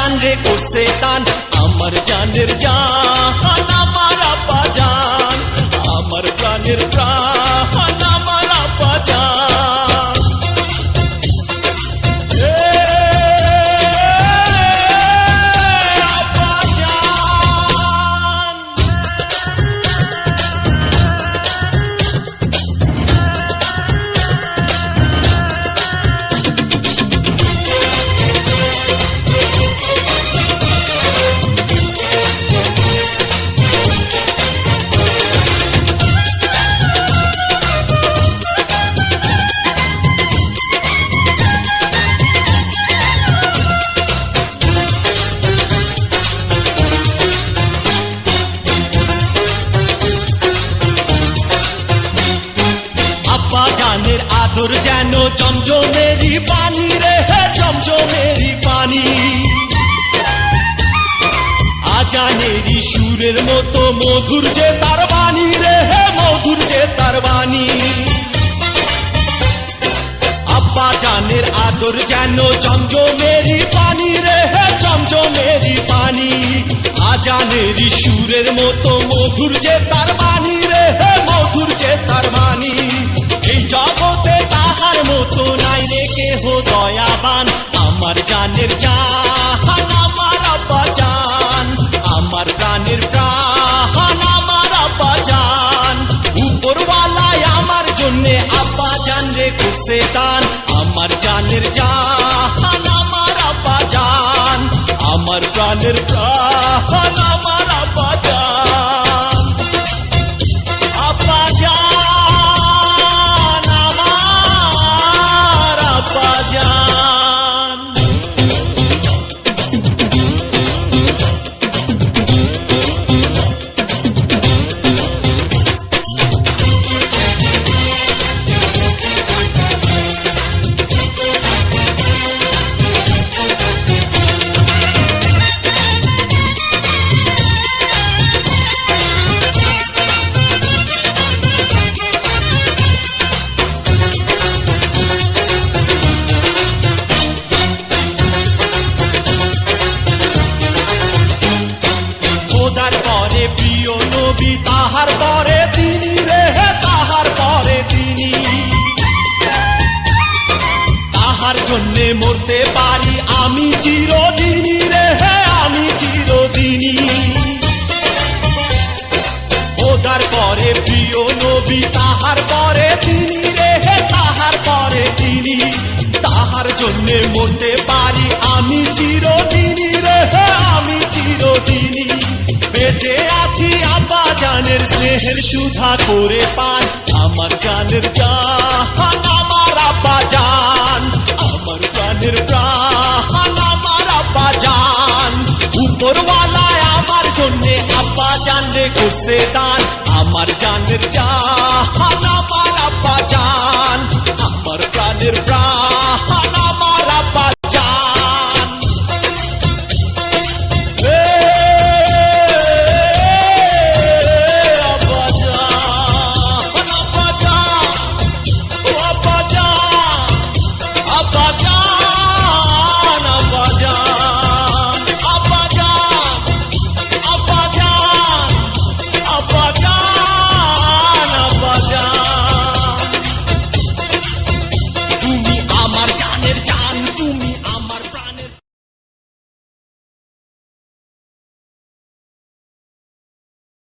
জান রে করছে টান, আমার জানের জান আমার আব্বা জান, আমার প্রাণের প্রাণ আমার আব্বা জান। আব্বা জান। আদর যেন জমজমেরি পানি রে, জমজমেরি পানি, আজানেরি সুরের মতো মধুর যে তার বাণী রে, মধুর যে তার বাণী। আব্বা জানের আদর যেন জমজমেরি পানি রে, জমজমেরি পানি, আজানেরি সুরের মতো মধুর যে তার বাণী রে, মধুর যে তার বাণী। এই জগতে তাহার মতো নাই রে কেহ দয়াবান, আমার জানের জান আমার আব্বা জান, আমার প্রাণের প্রাণ আমার আব্বা জান। উপরওয়ালায় আমার জন্যে আব্বা জান রে করছে দান, আমার জানের জান আমার আব্বা জান, আমার প্রাণের প্রাণ আমার আব্বা জান। আব্বা জান প্রিয় নবী তাহার পরে তিনি রে, তাহার পরে তিনি, তাহার জন্যে মরতে পারি আমি চিরদিনই রে, আমি চিরদিনই। ওদার পরে প্রিয় নবী তাহার পরে তিনি রে, তাহার পরে তিনি, তাহার জন্যে মরতে পারি আমি চিরদিনই রে, আমি চিরদিনই। বেঁচে আছি আব্বা জানের স্নেহের সুধা করে পান, আমার জানের জান আমার আব্বা জান, আমার প্রাণের প্রাণ আমার আব্বা জান। উপরওয়ালায় আমার জন্যে আব্বা জান রে করছে দান, আমার জানের জান